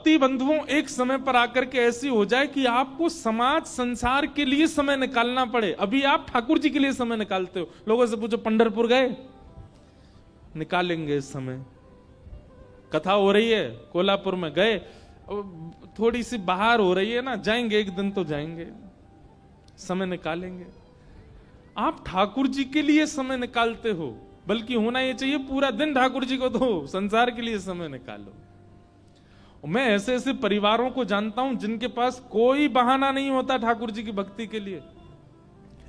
भक्ति बंधुओं एक समय पर आकर के ऐसी हो जाए कि आपको समाज संसार के लिए समय निकालना पड़े। अभी आप ठाकुर जी के लिए समय निकालते हो। लोगों से पूछो पंढरपुर गए? निकालेंगे इस समय। कथा हो रही है कोल्हापुर में, गए? थोड़ी सी बाहर हो रही है ना, जाएंगे, एक दिन तो जाएंगे, समय निकालेंगे। आप ठाकुर जी के लिए समय निकालते हो, बल्कि होना यह चाहिए पूरा दिन ठाकुर जी को दो, संसार के लिए समय निकालो। मैं ऐसे ऐसे परिवारों को जानता हूं जिनके पास कोई बहाना नहीं होता ठाकुर जी की भक्ति के लिए।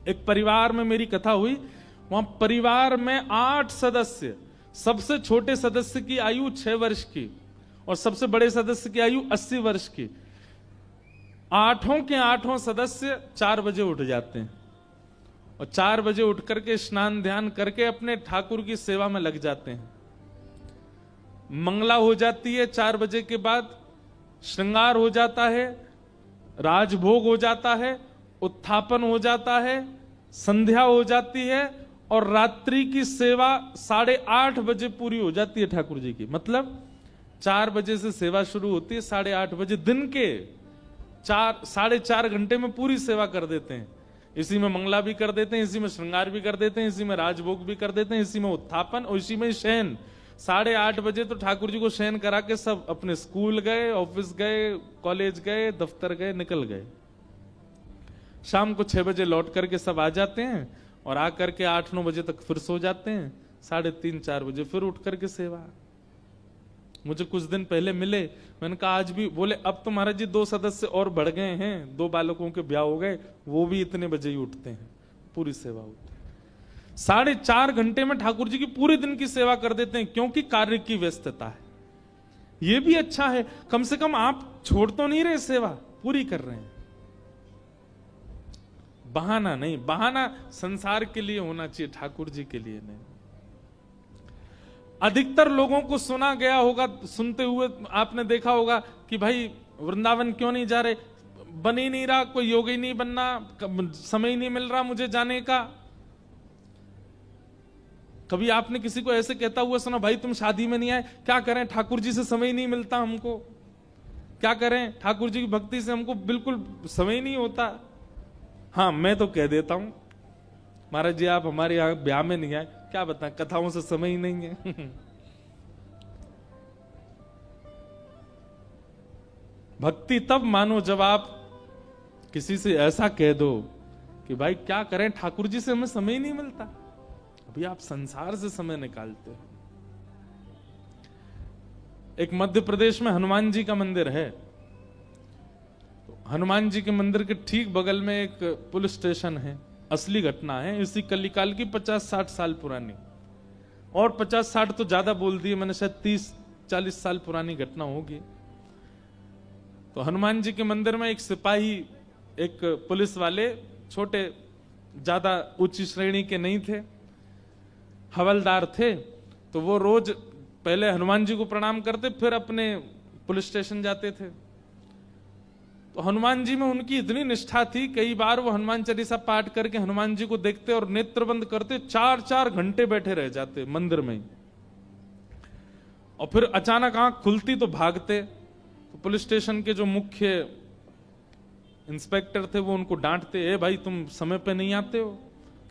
एक परिवार में मेरी कथा हुई, वहां परिवार में 8 सदस्य, सबसे छोटे सदस्य की आयु 6 वर्ष की और सबसे बड़े सदस्य की आयु 80 वर्ष की। 8 के 8 सदस्य 4 बजे उठ जाते हैं और 4 बजे उठ करके स्नान ध्यान करके अपने ठाकुर की सेवा में लग जाते हैं। मंगला हो जाती है, 4 बजे के बाद श्रृंगार हो जाता है, राजभोग हो जाता है, उत्थापन हो जाता है, संध्या हो जाती है और रात्रि की सेवा 8:30 बजे पूरी हो जाती है ठाकुर जी की। मतलब 4 बजे से सेवा शुरू होती है, 8:30 बजे दिन के 4-4.5 घंटे में पूरी सेवा कर देते हैं। इसी में मंगला भी कर देते हैं, इसी में श्रृंगार भी कर देते हैं, इसी में राजभोग भी कर देते हैं, इसी में उत्थापन और इसी में शयन। 8:30 बजे तो ठाकुर जी को शयन करा के सब अपने स्कूल गए, ऑफिस गए, कॉलेज गए, दफ्तर गए, निकल गए। शाम को 6 बजे लौट करके सब आ जाते हैं और आकर के 8-9 बजे तक फिर सो जाते हैं। 3:30-4 बजे फिर उठ करके सेवा। मुझे कुछ दिन पहले मिले, मैंने कहा आज भी? बोले अब तो महाराज जी 2 सदस्य और बढ़ गए हैं, 2 बालकों के ब्याह हो गए, वो भी इतने बजे ही उठते हैं, पूरी सेवा होती है। 4.5 घंटे में ठाकुर जी की पूरे दिन की सेवा कर देते हैं, क्योंकि कार्य की व्यस्तता है। ये भी अच्छा है, कम से कम आप छोड़ तो नहीं रहे, सेवा पूरी कर रहे हैं। बहाना नहीं, बहाना संसार के लिए होना चाहिए, ठाकुर जी के लिए नहीं। अधिकतर लोगों को सुना गया होगा, सुनते हुए आपने देखा होगा कि भाई वृंदावन क्यों नहीं जा रहे? बन ही नहीं रहा, कोई योगी नहीं बनना, समय ही नहीं मिल रहा मुझे जाने का। कभी आपने किसी को ऐसे कहता हुआ सुना, भाई तुम शादी में नहीं आए? क्या करें, ठाकुर जी से समय ही नहीं मिलता हमको। क्या करें, ठाकुर जी की भक्ति से हमको बिल्कुल समय ही नहीं होता। हाँ, मैं तो कह देता हूं, महाराज जी आप हमारे यहां ब्याह में नहीं आए, क्या बताएं, कथाओं से समय ही नहीं है। भक्ति तब मानो जब आप किसी से ऐसा कह दो कि भाई क्या करें, ठाकुर जी से हमें समय ही नहीं मिलता। अभी आप संसार से समय निकालते हो। एक मध्य प्रदेश में हनुमान जी का मंदिर है। हनुमान जी के मंदिर के ठीक बगल में एक पुलिस स्टेशन है। असली घटना है, इसी कलिकाल की 50-60 साल पुरानी, और 50-60 तो ज्यादा बोल दिए मैंने, शायद 30-40 साल पुरानी घटना होगी। तो हनुमान जी के मंदिर में एक सिपाही, एक पुलिस वाले, छोटे, ज्यादा ऊंची श्रेणी के नहीं थे, हवलदार थे। तो वो रोज पहले हनुमान जी को प्रणाम करते, फिर अपने पुलिस स्टेशन जाते थे। तो हनुमान जी में उनकी इतनी निष्ठा थी, कई बार वो हनुमान चालीसा पाठ करके हनुमान जी को देखते और नेत्र बंद करते, 4-4 घंटे बैठे रह जाते मंदिर में ही। और फिर अचानक आंख खुलती तो भागते। तो पुलिस स्टेशन के जो मुख्य इंस्पेक्टर थे वो उनको डांटते, ए भाई तुम समय पे नहीं आते हो,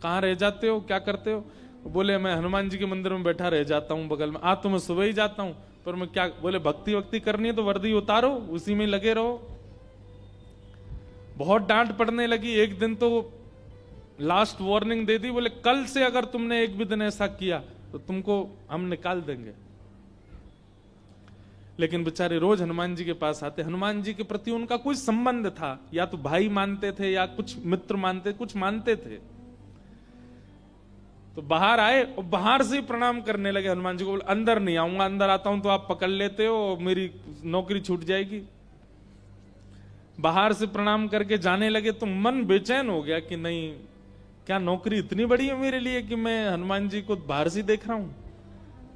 कहाँ रह जाते हो, क्या करते हो? बोले मैं हनुमान जी के मंदिर में बैठा रह जाता हूँ बगल में। तो मैं सुबह ही जाता हूँ, पर मैं क्या? बोले भक्ति वक्ति करनी है तो वर्दी उतारो, उसी में लगे रहो। बहुत डांट पड़ने लगी। एक दिन तो लास्ट वार्निंग दे दी, बोले कल से अगर तुमने एक भी दिन ऐसा किया तो तुमको हम निकाल देंगे। लेकिन बेचारे रोज हनुमान जी के पास आते। हनुमान जी के प्रति उनका कोई संबंध था, या तो भाई मानते थे या कुछ मित्र मानते, कुछ मानते थे। तो बाहर आए और बाहर से ही प्रणाम करने लगे हनुमान जी को। बोले अंदर नहीं आऊंगा, अंदर आता हूं तो आप पकड़ लेते हो, मेरी नौकरी छूट जाएगी। बाहर से प्रणाम करके जाने लगे तो मन बेचैन हो गया कि नहीं, क्या नौकरी इतनी बड़ी है मेरे लिए कि मैं हनुमान जी को बाहर से देख रहा हूं?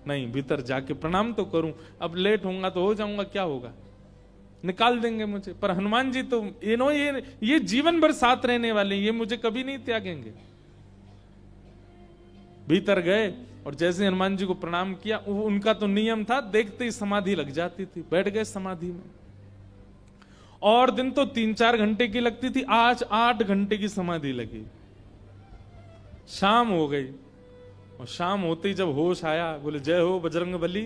नहीं, भीतर जाके प्रणाम तो करूं। अब लेट होऊंगा तो हो जाऊंगा, क्या होगा, निकाल देंगे मुझे। पर हनुमान जी तो ये जीवन भर साथ रहने वाले, ये मुझे कभी नहीं त्यागेंगे। भीतर गए और जैसे हनुमान जी को प्रणाम किया, उनका तो नियम था, देखते ही समाधि लग जाती थी। बैठ गए समाधि में। और दिन तो 3-4 घंटे की लगती थी, आज 8 घंटे की समाधि लगी। शाम हो गई और शाम होते ही जब होश आया, बोले जय हो बजरंग बली,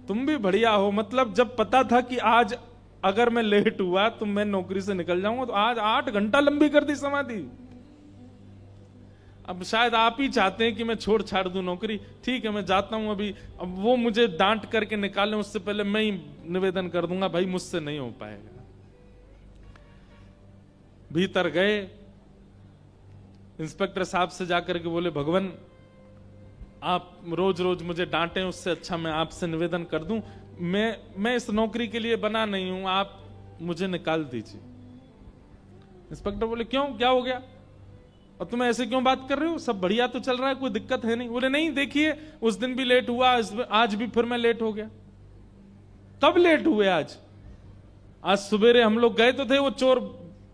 तुम भी बढ़िया हो। मतलब जब पता था कि आज अगर मैं लेट हुआ तो मैं नौकरी से निकल जाऊंगा, तो आज 8 घंटा लंबी कर दी समाधि। अब शायद आप ही चाहते हैं कि मैं छोड़ छाड़ दूं नौकरी, ठीक है मैं जाता हूं अभी। अब वो मुझे डांट करके निकालें उससे पहले मैं ही निवेदन कर दूंगा, भाई मुझसे नहीं हो पाएगा। भीतर गए, इंस्पेक्टर साहब से जाकर के बोले भगवान आप रोज रोज मुझे डांटें, उससे अच्छा मैं आपसे निवेदन कर दूं, मैं इस नौकरी के लिए बना नहीं हूं, आप मुझे निकाल दीजिए। इंस्पेक्टर बोले क्यों, क्या हो गया और तुम ऐसे क्यों बात कर रहे हो, सब बढ़िया तो चल रहा है, कोई दिक्कत है नहीं। बोले नहीं देखिए उस दिन भी लेट हुआ, आज भी फिर मैं लेट हो गया। कब लेट हुए? आज सवेरे हम लोग गए तो थे, वो चोर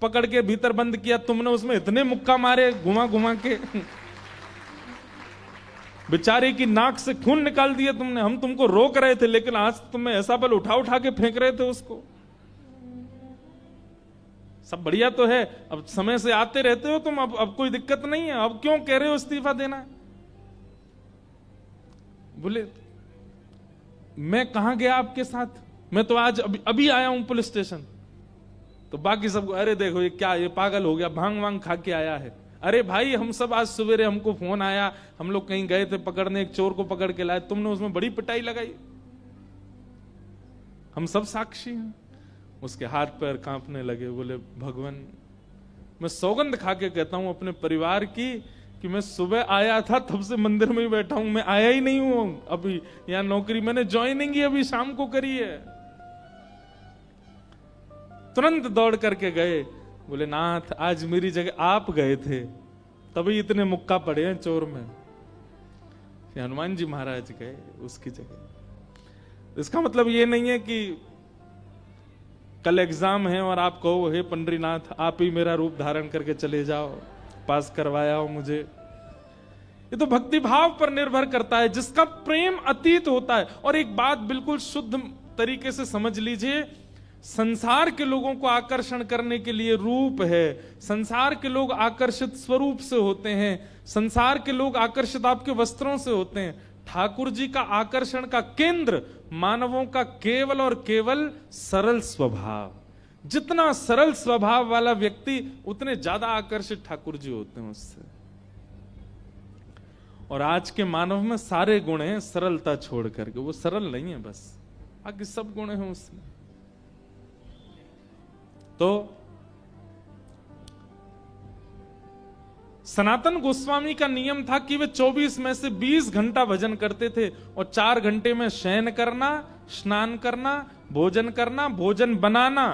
पकड़ के भीतर बंद किया, तुमने उसमें इतने मुक्का मारे घुमा घुमा के बेचारे की नाक से खून निकाल दिया तुमने। हम तुमको रोक रहे थे, लेकिन आज तुम्हें ऐसा बल उठा उठा के फेंक रहे थे उसको। सब बढ़िया तो है, अब समय से आते रहते हो तुम, अब कोई दिक्कत नहीं है, अब क्यों कह रहे हो इस्तीफा देना? बोले मैं कहां गया आपके साथ, मैं तो आज अभी आया हूं पुलिस स्टेशन। तो बाकी सबको अरे देखो ये क्या, ये पागल हो गया, भांग वांग खा के आया है। अरे भाई हम सब आज सवेरे हमको फोन आया, हम लोग कहीं गए थे पकड़ने, एक चोर को पकड़ के लाए, तुमने उसमें बड़ी पिटाई लगाई, हम सब साक्षी हैं। उसके हाथ पैर कांपने लगे। बोले भगवान मैं सौगंध खा के कहता हूं अपने परिवार की कि मैं सुबह आया था तब से मंदिर में ही बैठा हूं, मैं आया ही नहीं हूं अभी यहां नौकरी, मैंने ज्वाइनिंग ही अभी शाम को करी है। तुरंत दौड़ करके गए, बोले नाथ आज मेरी जगह आप गए थे तभी इतने मुक्का पड़े हैं चोर में, हनुमान जी महाराज गए उसकी जगह। इसका मतलब ये नहीं है कि कल एग्जाम है और आप कहो हे पंडरीनाथ आप ही मेरा रूप धारण करके चले जाओ, पास करवाया हो मुझे। ये तो भक्ति भाव पर निर्भर करता है, जिसका प्रेम अतीत होता है। और एक बात बिल्कुल शुद्ध तरीके से समझ लीजिए, संसार के लोगों को आकर्षण करने के लिए रूप है, संसार के लोग आकर्षित स्वरूप से होते हैं, संसार के लोग आकर्षित आपके वस्त्रों से होते हैं। ठाकुर जी का आकर्षण का केंद्र मानवों का केवल और केवल सरल स्वभाव। जितना सरल स्वभाव वाला व्यक्ति उतने ज्यादा आकर्षित ठाकुर जी होते हैं उससे। और आज के मानव में सारे गुण हैं, सरलता छोड़ करके वो सरल नहीं है, बस बाकी सब गुण हैं उसमें। तो सनातन गोस्वामी का नियम था कि वे 24 में से 20 घंटा भजन करते थे और 4 घंटे में शयन करना, स्नान करना, भोजन बनाना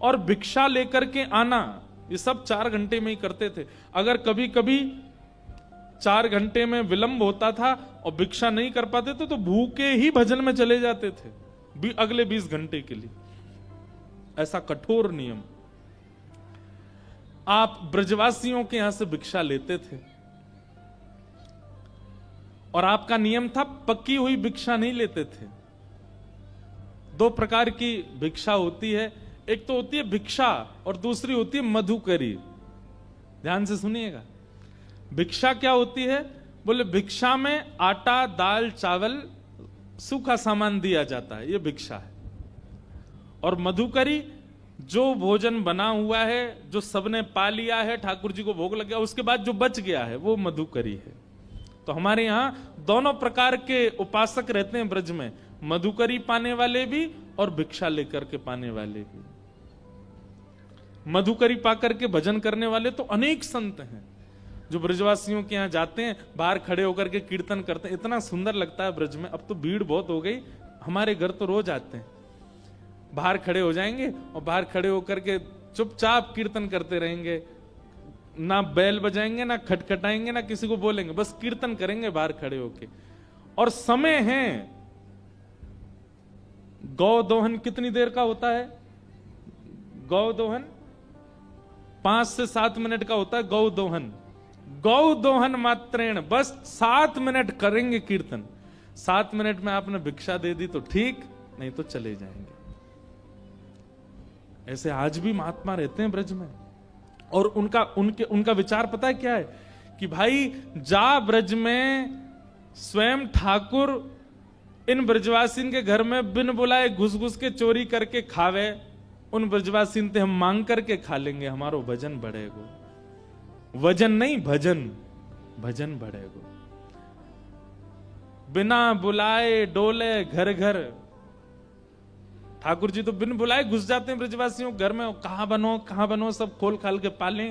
और भिक्षा लेकर के आना, ये सब 4 घंटे में ही करते थे। अगर कभी कभी 4 घंटे में विलंब होता था और भिक्षा नहीं कर पाते थे तो भूखे ही भजन में चले जाते थे अगले 20 घंटे के लिए। ऐसा कठोर नियम। आप ब्रजवासियों के यहां से भिक्षा लेते थे और आपका नियम था पकी हुई भिक्षा नहीं लेते थे। 2 प्रकार की भिक्षा होती है, एक तो होती है भिक्षा और दूसरी होती है मधुकरी। ध्यान से सुनिएगा, भिक्षा क्या होती है? बोले भिक्षा में आटा, दाल, चावल, सूखा सामान दिया जाता है, यह भिक्षा है। और मधुकरी जो भोजन बना हुआ है, जो सबने पा लिया है, ठाकुर जी को भोग लग गया, उसके बाद जो बच गया है वो मधुकरी है। तो हमारे यहां दोनों प्रकार के उपासक रहते हैं ब्रज में, मधुकरी पाने वाले भी और भिक्षा लेकर के पाने वाले भी। मधुकरी पाकर के भजन करने वाले तो अनेक संत हैं जो ब्रजवासियों के यहां जाते हैं, बाहर खड़े होकर के कीर्तन करते हैं। इतना सुंदर लगता है ब्रज में। अब तो भीड़ बहुत हो गई, हमारे घर तो रोज आते हैं, बाहर खड़े हो जाएंगे और बाहर खड़े होकर के चुपचाप कीर्तन करते रहेंगे, ना बैल बजाएंगे, ना खटखटाएंगे, ना किसी को बोलेंगे, बस कीर्तन करेंगे बाहर खड़े होके। और समय है, गौ दोहन कितनी देर का होता है? गौ दोहन 5 से 7 मिनट का होता है। गौ दोहन, गौ दोहन मात्रेण, बस 7 मिनट करेंगे कीर्तन। 7 मिनट में आपने भिक्षा दे दी तो ठीक, नहीं तो चले जाएंगे। ऐसे आज भी महात्मा रहते हैं ब्रज में। और उनका विचार पता है क्या है कि भाई जा ब्रज में स्वयं ठाकुर इन ब्रजवासीन के घर में बिन बुलाए घुस घुस के चोरी करके खावे, उन ब्रजवासीन ते हम मांग करके खा लेंगे, हमारो भजन बढ़ेगो। वजन नहीं भजन, भजन बढ़ेगो। बिना बुलाए डोले घर घर। ठाकुर जी तो बिन बुलाए घुस जाते हैं ब्रजवासियों घर में, कहां बनो सब खोल खाल के पाले।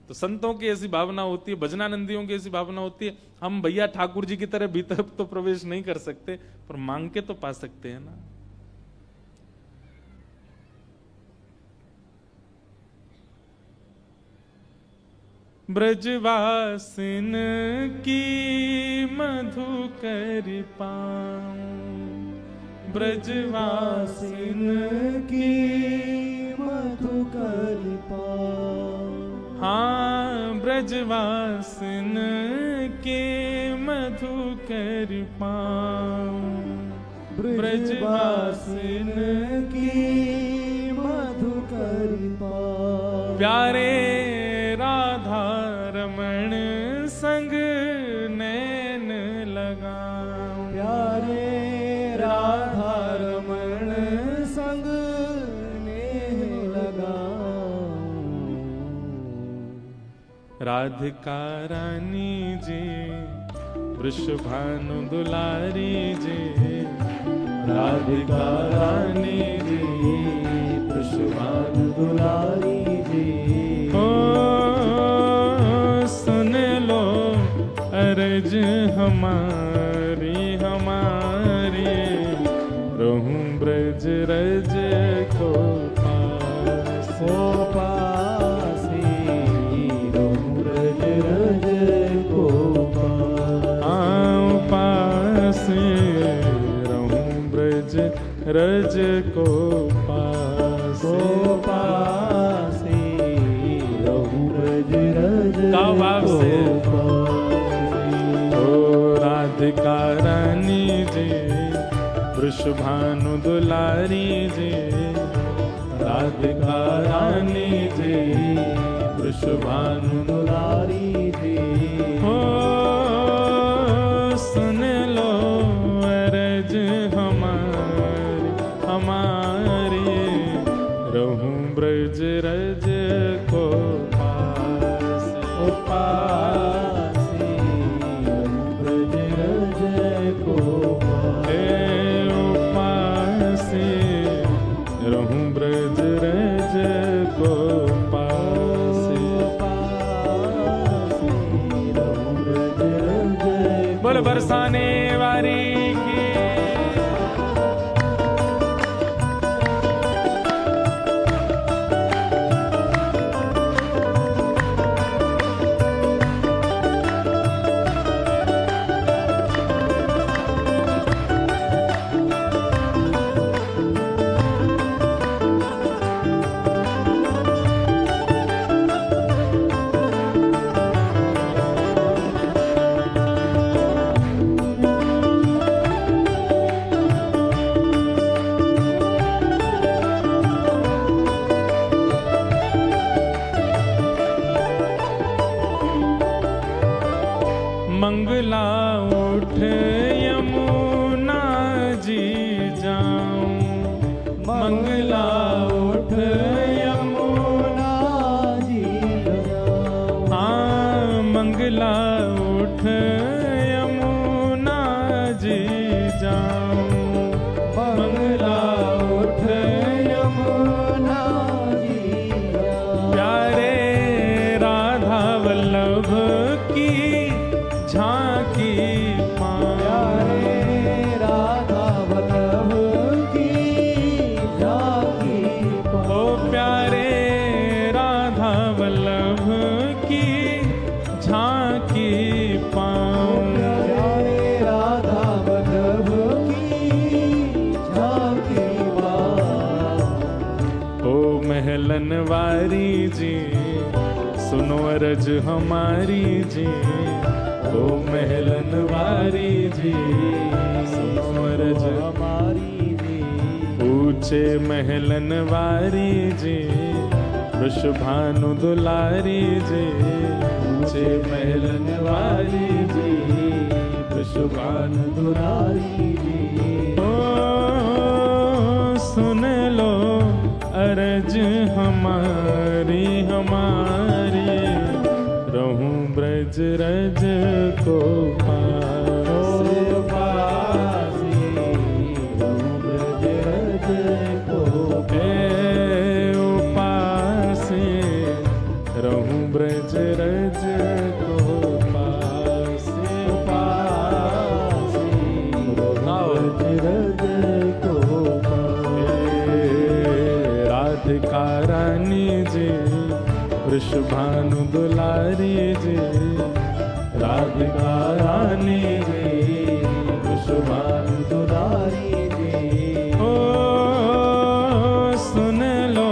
तो संतों की ऐसी भावना होती है, भजनानंदियों की ऐसी भावना होती है, हम भैया ठाकुर जी की तरह भीतर तो प्रवेश नहीं कर सकते, पर मांग के तो पा सकते हैं ना। ब्रजवासिन की मधुकर पाऊं, ब्रजवासिन की मधुकर पाऊं। हाँ ब्रजवासिन के मधुकर पाऊं, ब्रजवासिन की मधुकर पाऊं। प्यारे राधा रमण संग नैन लगाऊं, प्यारे राधा रमण संग नैन लगाऊं। राधिका रानी जी वृषभानु दुलारी जी, राधिका रानी जी वृषभानु दुलारी जी। सुन लो अर्ज हमारी हमारी, रहूं ब्रज रज को पास, ओ पासी रहूं ब्रज रज को पास। आऊं पासे रहूं ब्रज रज को पास, ओ पासी रहूं ब्रज रज को पास। ओ राधिका रानी जी वृषभानु दुलारी जी, राधिका रानी जी वृषभानु दुलारी जी। हो सुन लो अर्ज हमारी हमारी, रहूं ब्रज रज को पास, ओ पासी रहूं ब्रज रज को पास। ओ पासी रहूं ब्रज रज को पास, रहूं ब्रज रज। बोल बरसाने वारी की। मंगला उठ यमुना जी जाऊं, मंगला उठ यमुना जी जाऊं। हाँ मंगला उठ यमुना जी जाऊं, मंगला उठ यमुना जी जाऊं। प्यारे राधा वल्लभ की झांकी पाऊं, प्यारे राधा वल्लभ की झांकी पाऊं। ओ प्यारे राधा वल्लभ की झांकी पाऊं, प्यारे राधा वल्लभ की झांकी पाऊं। ओ महलन वारी जी सुनो अरज हमारी जी, ओ महलन वारी जी सुनो अरज हमारी जी। ऊंचे महलन वारी जी वृषभानु दुलारी जी, ऊंचे महलन वारी जी वृषभानु दुलारी जी। ओ सुन लो अर्ज हमारी हमारी, रहूं ब्रज रज को ब्रज रज को पासे पासे, ब्रज रज को पासे। राधिका रानी जी वृषभानु दुलारी जी, राधिका रानी जी वृषभानु दुलारी जी। ओ सुन लो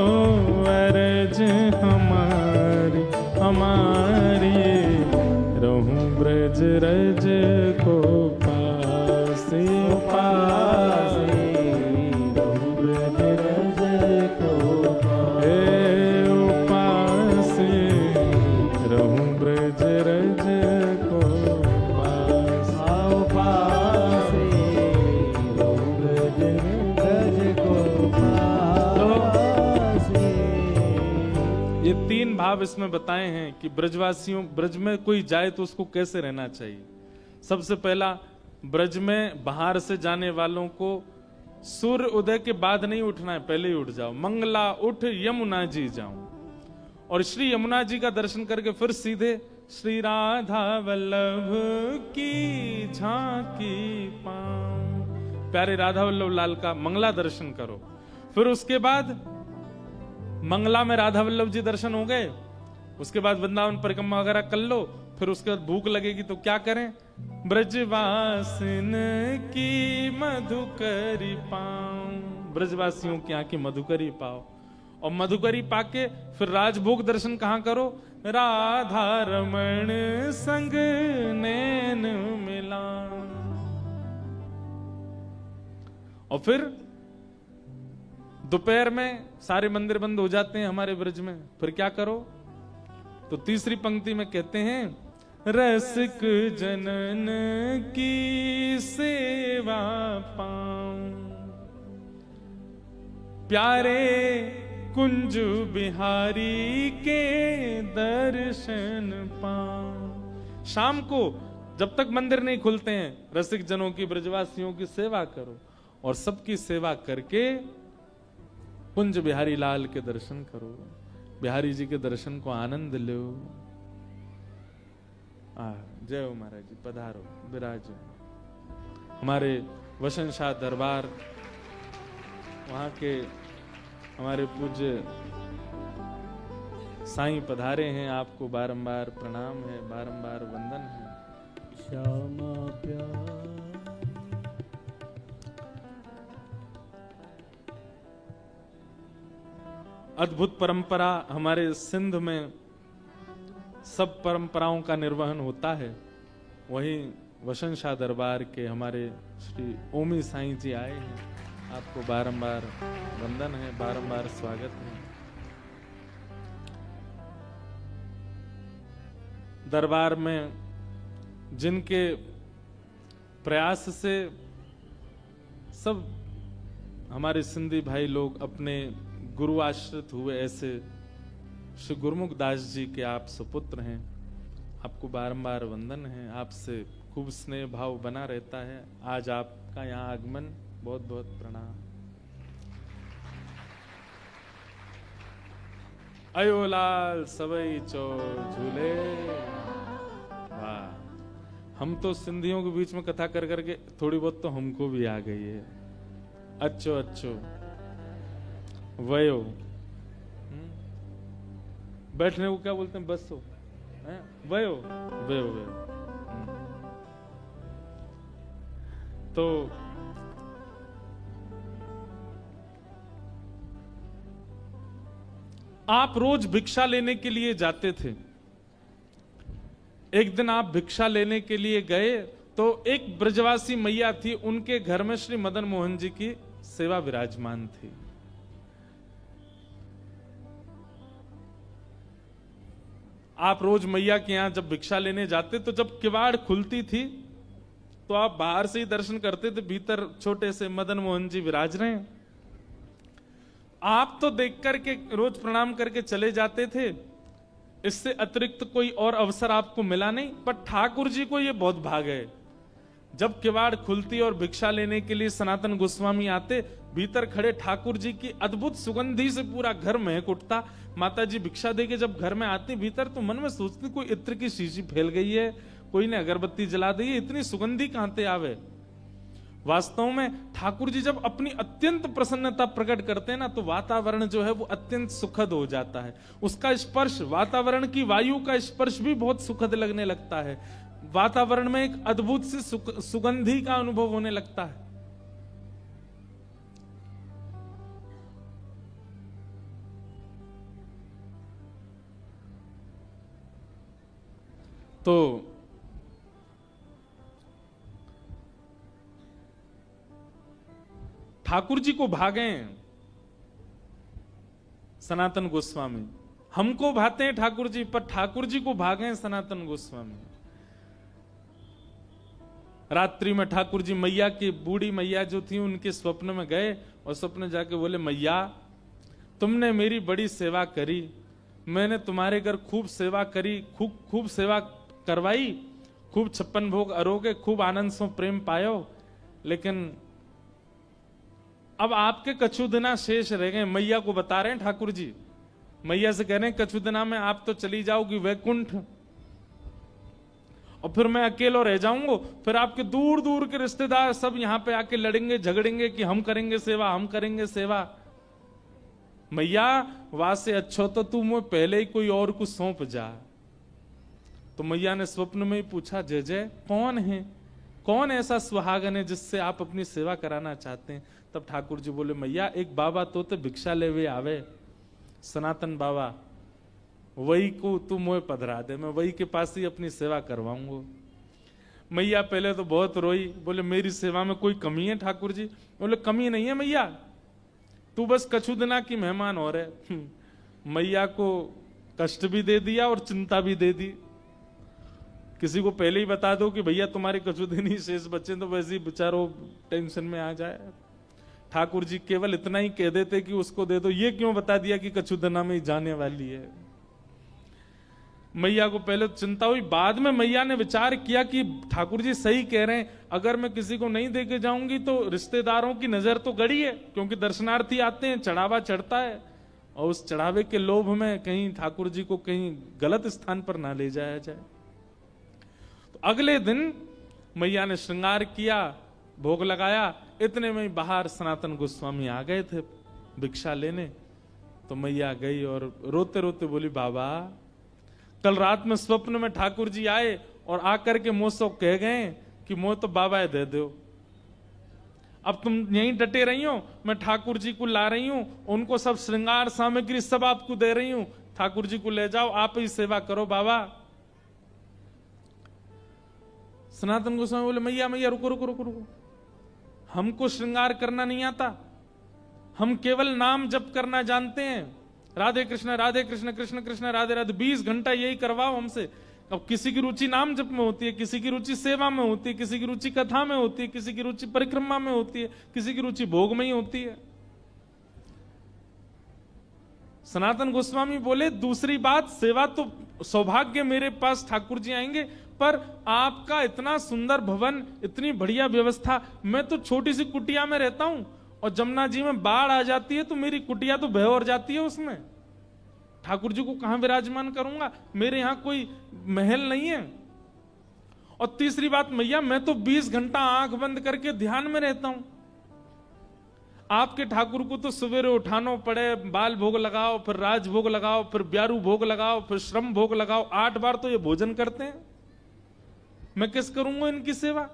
अर्ज हमारी हमारी, रहूं ब्रज रज को पासे पासे, रहूं ब्रज रज को पासे, रहूं ब्रज रज को पासे, रहूं ब्रज रज को पासे। ये तीन भाव इसमें बताए हैं कि ब्रजवासियों, ब्रज में कोई जाए तो उसको कैसे रहना चाहिए। सबसे पहला, ब्रज में बाहर से जाने वालों को सूर्य उदय के बाद नहीं उठना है, पहले ही उठ जाओ। मंगला उठ यमुना जी जाऊं, और श्री यमुना जी का दर्शन करके फिर सीधे श्री राधा वल्लभ की झांकी पाऊं, प्यारे राधा वल्लभ लाल का मंगला दर्शन करो। फिर उसके बाद मंगला में राधा वल्लभ जी दर्शन हो गए, उसके बाद वृंदावन परिक्रमा वगैरह कर लो। फिर उसके बाद भूख लगेगी तो क्या करें, ब्रजवासिन की मधुकरी पाऊं, ब्रजवासियों की आंखें मधुकरी पाओ। और मधुकरी पाके फिर राजभोग दर्शन कहां करो, राधा रमण संग नैन मिला। और फिर दोपहर में सारे मंदिर बंद हो जाते हैं हमारे ब्रज में, फिर क्या करो, तो तीसरी पंक्ति में कहते हैं रसिक जनन की सेवा पाऊं, प्यारे कुंज बिहारी के दर्शन पाऊं। शाम को जब तक मंदिर नहीं खुलते हैं रसिक जनों की, ब्रजवासियों की सेवा करो, और सबकी सेवा करके कुंज बिहारी लाल के दर्शन करो, बिहारी जी के दर्शन को आनंद लो। जय हो महाराज जी, पधारो विराजो। हमारे वसन शाह दरबार, वहां के हमारे पूज्य साईं पधारे हैं, आपको बारंबार प्रणाम है, बारंबार वंदन है। श्यामा प्यार अद्भुत परंपरा हमारे सिंध में, सब परंपराओं का निर्वहन होता है। वही वसन शाह दरबार के हमारे श्री ओमी साईं जी आए हैं, आपको बारंबार वंदन है, बारंबार स्वागत है। दरबार में जिनके प्रयास से सब हमारे सिंधी भाई लोग अपने गुरु आश्रित हुए, ऐसे श्री गुरुमुख दास जी के आप सुपुत्र हैं, आपको बारंबार वंदन है, आपसे खूब स्नेह भाव बना रहता है। आज आपका यहाँ आगमन, बहुत बहुत प्रणाम। अयो लाल सवई चोर झूले, वाह। हम तो सिंधियों के बीच में कथा कर करके थोड़ी बहुत तो हमको भी आ गई है। अच्छो अच्छो वयो, बैठने को क्या बोलते हैं, बसो, वयो वयो वयो। तो आप रोज भिक्षा लेने के लिए जाते थे। एक दिन आप भिक्षा लेने के लिए गए तो एक ब्रजवासी मैया थी, उनके घर में श्री मदन मोहन जी की सेवा विराजमान थी। आप रोज मैया के यहां जब भिक्षा लेने जाते तो जब किवाड़ खुलती थी तो आप बाहर से ही दर्शन करते थे, भीतर छोटे से मदन मोहन जी विराज रहे हैं। आप तो देख करके रोज प्रणाम करके चले जाते थे, इससे अतिरिक्त कोई और अवसर आपको मिला नहीं। पर ठाकुर जी को यह बहुत भाग है, जब किवाड़ खुलती और भिक्षा लेने के लिए सनातन गोस्वामी आते, भीतर खड़े ठाकुर जी की अद्भुत सुगंधी से पूरा घर महक उठता। माता जी भिक्षा देके जब घर में आती भीतर तो मन में सोचती कोई इत्र की शीशी फैल गई है, कोई ने अगरबत्ती जला दी है, इतनी सुगंधी कहां से आवे। वास्तव में ठाकुर जी जब अपनी अत्यंत प्रसन्नता प्रकट करते हैं ना तो वातावरण जो है वो अत्यंत सुखद हो जाता है। उसका स्पर्श, वातावरण की वायु का स्पर्श भी बहुत सुखद लगने लगता है। वातावरण में एक अद्भुत सी सुगंधी का अनुभव होने लगता है। तो ठाकुर जी को भागे सनातन गोस्वामी, हमको भाते हैं ठाकुर जी, पर ठाकुर जी को भागे सनातन गोस्वामी। रात्रि में ठाकुर जी मैया की, बूढ़ी मैया जो थी उनके स्वप्न में गए और स्वप्न जाके बोले, मैया तुमने मेरी बड़ी सेवा करी, मैंने तुम्हारे घर खूब सेवा करी, खूब सेवा करवाई, खूब 56 भोग अरोगे, खूब आनंद सो प्रेम पायो, लेकिन अब आपके कछु दिना शेष रह गए। मैया को बता रहे हैं ठाकुर जी, मैया से कह रहे हैं कछु दिना में आप तो चली जाओगी वैकुंठ और फिर मैं अकेला रह जाऊंगा, फिर आपके दूर दूर के रिश्तेदार सब यहां पे आके लड़ेंगे झगड़ेंगे कि हम करेंगे सेवा, हम करेंगे सेवा। मैया वहां से अच्छो तो तू मुझे पहले ही कोई और को सौंप जा। तो मैया ने स्वप्न में ही पूछा, जय जय कौन है, कौन ऐसा सुहागन है जिससे आप अपनी सेवा कराना चाहते हैं। तब ठाकुर जी बोले, मैया एक बाबा तो भिक्षा लेवे आवे, सनातन बाबा, वही को तू मोह पधरा दे, मैं वही के पास ही अपनी सेवा करवाऊंगा। मैया पहले तो बहुत रोई, बोले मेरी सेवा में कोई कमी है ठाकुर जी? बोले कमी नहीं है मैया, तू बस कछु दिना की मेहमान हो रहे। मैया को कष्ट भी दे दिया और चिंता भी दे दी। किसी को पहले ही बता दो कि भैया तुम्हारे कछु दिन ही शेष बच्चे, तो वैसे ही बेचारो टेंशन में आ जाए। ठाकुर जी केवल इतना ही कह देते कि उसको दे दो, ये क्यों बता दिया कि कछु दिना में ही जाने वाली है। मैया को पहले चिंता हुई, बाद में मैया ने विचार किया कि ठाकुर जी सही कह रहे हैं, अगर मैं किसी को नहीं देके जाऊंगी तो रिश्तेदारों की नजर तो गड़ी है, क्योंकि दर्शनार्थी आते हैं, चढ़ावा चढ़ता है, और उस चढ़ावे के लोभ में कहीं ठाकुर जी को कहीं गलत स्थान पर ना ले जाया जाए। तो अगले दिन मैया ने श्रृंगार किया, भोग लगाया, इतने में बाहर सनातन गोस्वामी आ गए थे भिक्षा लेने। तो मैया गई और रोते रोते बोली, बाबा कल रात में स्वप्न में ठाकुर जी आए और आकर के मुझसे कह गए कि मोह तो बाबा दे दो, अब तुम यहीं डटे रही हो, मैं ठाकुर जी को ला रही हूं, उनको सब श्रृंगार सामग्री सब आपको दे रही हूं, ठाकुर जी को ले जाओ, आप ही सेवा करो बाबा। सनातन गोस्वामी बोले, मैया मैया रुको रुको रुको रुको, हमको श्रृंगार करना नहीं आता, हम केवल नाम जप करना जानते हैं, राधे कृष्ण कृष्ण कृष्ण राधे राधे, 20 घंटा यही करवाओ हमसे। अब किसी की रुचि नाम जप में होती है, किसी की रुचि सेवा में होती है, किसी की रुचि कथा में होती है, किसी की रुचि परिक्रमा में होती है, किसी की रुचि भोग में ही होती है। सनातन गोस्वामी बोले, दूसरी बात, सेवा तो सौभाग्य मेरे पास ठाकुर जी आएंगे, पर आपका इतना सुंदर भवन, इतनी बढ़िया व्यवस्था, मैं तो छोटी सी कुटिया में रहता हूं और जमुना जी में बाढ़ आ जाती है तो मेरी कुटिया तो बह जाती है, उसमें ठाकुर जी को कहां विराजमान करूंगा, मेरे यहां कोई महल नहीं है। और तीसरी बात, मैया मैं तो 20 घंटा आंख बंद करके ध्यान में रहता हूं, आपके ठाकुर को तो सवेरे उठाना पड़े, बाल भोग लगाओ, फिर राज भोग लगाओ, फिर ब्यारू भोग लगाओ, फिर श्रम भोग लगाओ, 8 बार तो ये भोजन करते हैं, मैं किस करूंगा इनकी सेवा?